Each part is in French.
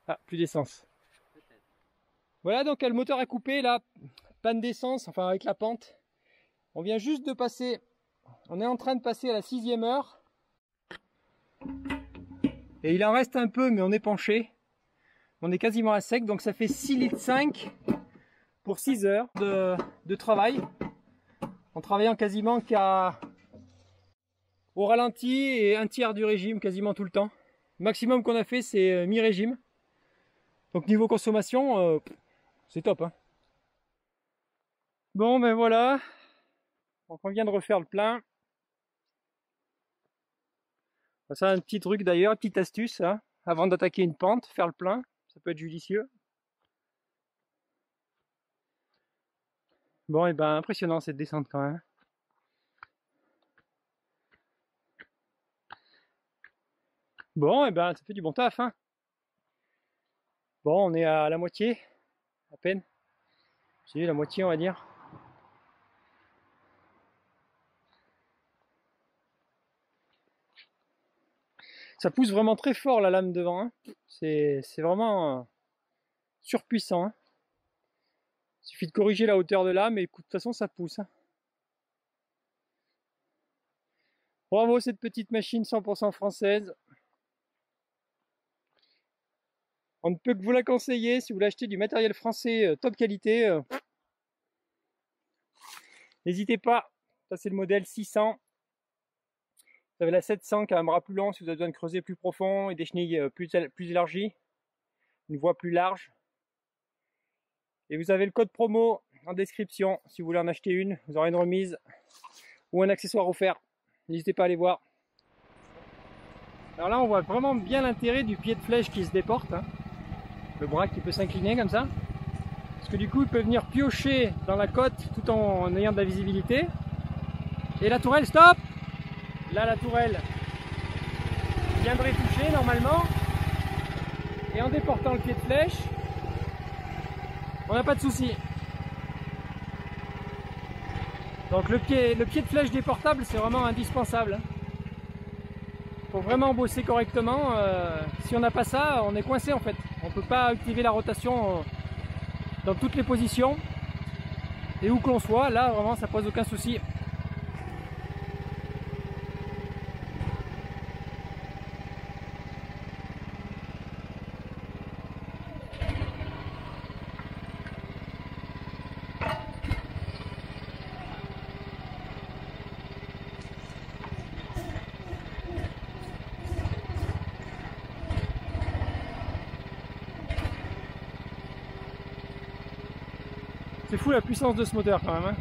Ah, plus d'essence. Voilà, donc le moteur est coupé, là, panne d'essence, enfin avec la pente. On vient juste de passer, on est en train de passer à la 6e heure. Et il en reste un peu, mais on est penché. On est quasiment à sec, donc ça fait 6,5 litres pour 6 heures de travail. En travaillant quasiment au ralenti et un tiers du régime quasiment tout le temps. Le maximum qu'on a fait, c'est mi-régime. Donc niveau consommation, c'est top. Hein. Bon, ben voilà. Donc on vient de refaire le plein. Ça, un petit truc d'ailleurs, une petite astuce, hein, avant d'attaquer une pente, faire le plein, ça peut être judicieux. Bon, et ben impressionnant cette descente quand même. Bon, et ben ça fait du bon taf. Hein. Bon, on est à la moitié, à peine. C'est la moitié, on va dire. Ça pousse vraiment très fort la lame devant. Hein. C'est vraiment surpuissant. Hein. Il suffit de corriger la hauteur de lame et de toute façon ça pousse. Hein. Bravo cette petite machine 100% française. On ne peut que vous la conseiller si vous voulez acheter du matériel français top qualité. N'hésitez pas, ça c'est le modèle 600. Vous avez la 700 qui a un bras plus long si vous avez besoin de creuser plus profond et des chenilles plus élargies, une voie plus large. Et vous avez le code promo en description si vous voulez en acheter une, vous aurez une remise ou un accessoire offert. N'hésitez pas à aller voir. Alors là on voit vraiment bien l'intérêt du pied de flèche qui se déporte. Hein. Le bras qui peut s'incliner comme ça. Parce que du coup il peut venir piocher dans la côte tout en ayant de la visibilité. Et la tourelle, stop! Là la tourelle viendrait toucher normalement. Et en déportant le pied de flèche, on n'a pas de souci. Donc le pied de flèche déportable c'est vraiment indispensable. Faut vraiment bosser correctement. Si on n'a pas ça, on est coincé en fait. On ne peut pas activer la rotation dans toutes les positions. Et où que l'on soit, là vraiment ça pose aucun souci. C'est fou la puissance de ce moteur quand même. Hein.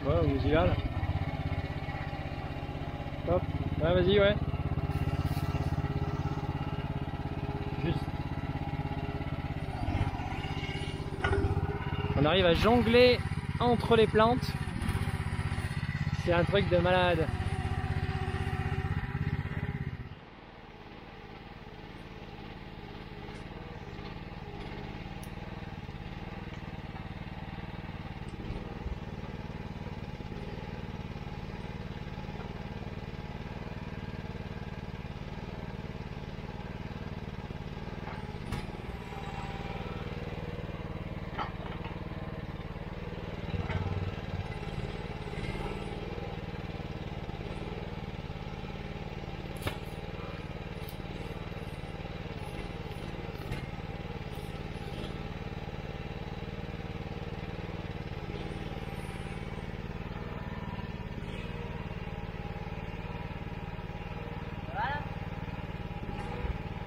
Ouais, on y va là. Hop, ouais, vas-y, ouais. Juste. On arrive à jongler entre les plantes. C'est un truc de malade.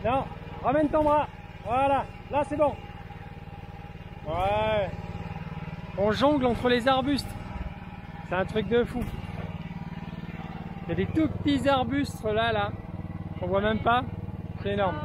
Non, ramène ton bras. Voilà, là c'est bon. Ouais. On jongle entre les arbustes. C'est un truc de fou. Il y a des tout petits arbustes là, on voit même pas, c'est énorme.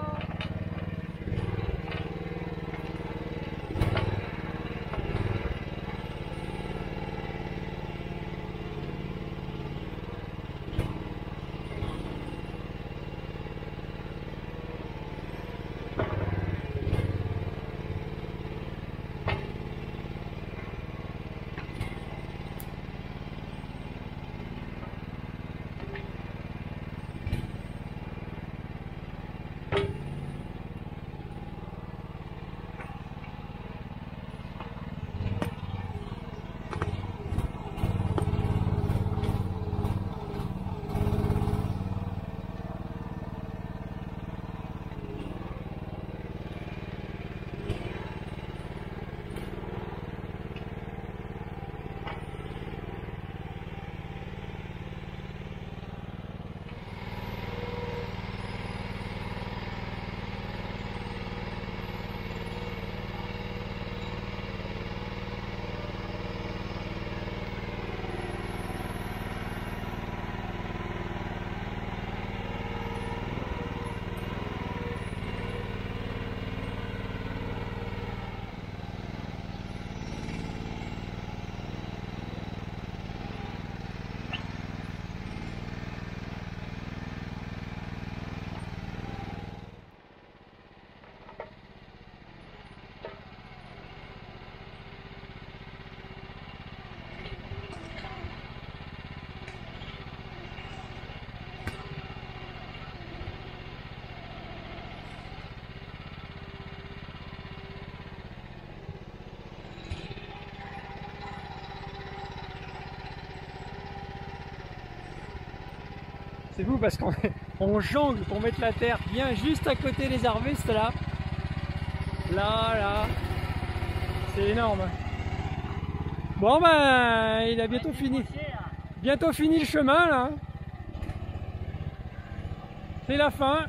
C'est fou parce qu'on jongle pour mettre la terre bien juste à côté des arbustes là. Là. C'est énorme. Bon ben, il a bientôt fini. Bientôt fini le chemin là. C'est la fin.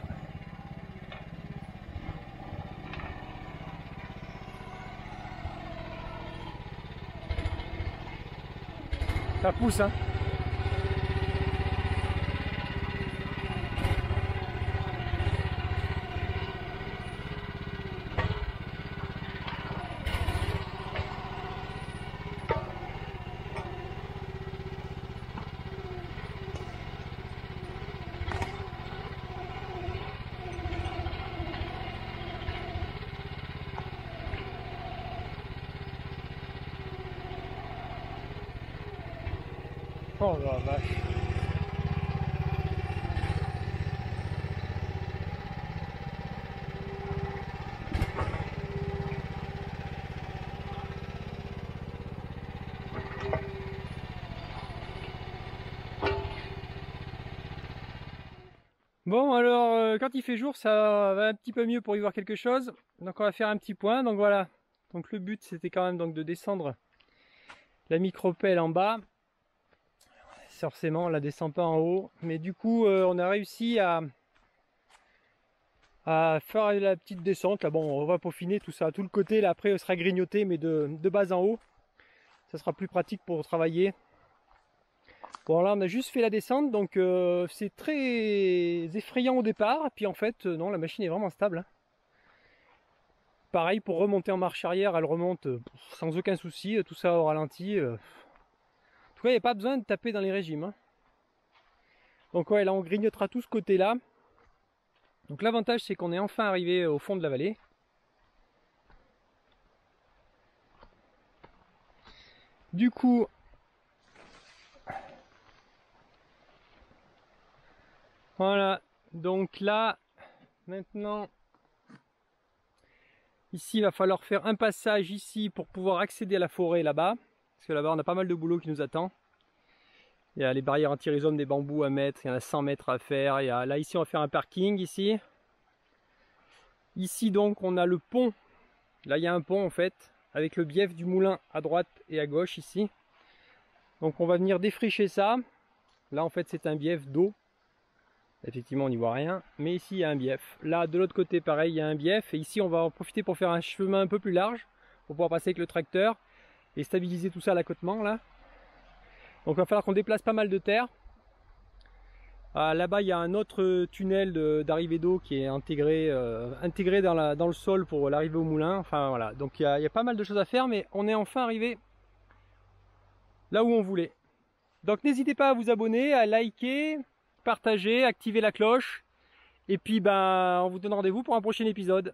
Ça pousse hein. Oh la vache. Bon alors quand il fait jour ça va un petit peu mieux pour y voir quelque chose. Donc on va faire un petit point. Donc voilà. Donc le but c'était quand même donc de descendre la micropelle en bas. Forcément on la descend pas en haut. Mais du coup on a réussi à faire la petite descente. Là bon on va peaufiner tout ça. Tout le côté là après sera grignoté mais de bas en haut. Ça sera plus pratique pour travailler. Bon là on a juste fait la descente donc c'est très effrayant au départ. Puis en fait non la machine est vraiment stable. Hein. Pareil pour remonter en marche arrière elle remonte sans aucun souci. Tout ça au ralenti. En tout cas il n'y a pas besoin de taper dans les régimes. Hein. Donc ouais là on grignotera tout ce côté là. Donc l'avantage c'est qu'on est enfin arrivé au fond de la vallée. Du coup voilà, donc là maintenant ici il va falloir faire un passage ici pour pouvoir accéder à la forêt là-bas. Parce que là-bas on a pas mal de boulot qui nous attend. Il y a les barrières anti-rhizome des bambous à mettre, il y en a 100 mètres à faire. Là ici on va faire un parking ici. Ici donc on a le pont. Là il y a un pont en fait, avec le bief du moulin à droite et à gauche ici. Donc on va venir défricher ça. Là en fait c'est un bief d'eau. Effectivement on n'y voit rien, mais ici il y a un bief. Là de l'autre côté pareil il y a un bief. Et ici on va en profiter pour faire un chemin un peu plus large. Pour pouvoir passer avec le tracteur et stabiliser tout ça à l'accotement là. Donc il va falloir qu'on déplace pas mal de terre. Là-bas, il y a un autre tunnel d'arrivée d'eau qui est intégré dans le sol pour l'arrivée au moulin. Enfin voilà, donc il y a pas mal de choses à faire, mais on est enfin arrivé là où on voulait. Donc n'hésitez pas à vous abonner, à liker, partager, activer la cloche. Et puis ben, on vous donne rendez-vous pour un prochain épisode.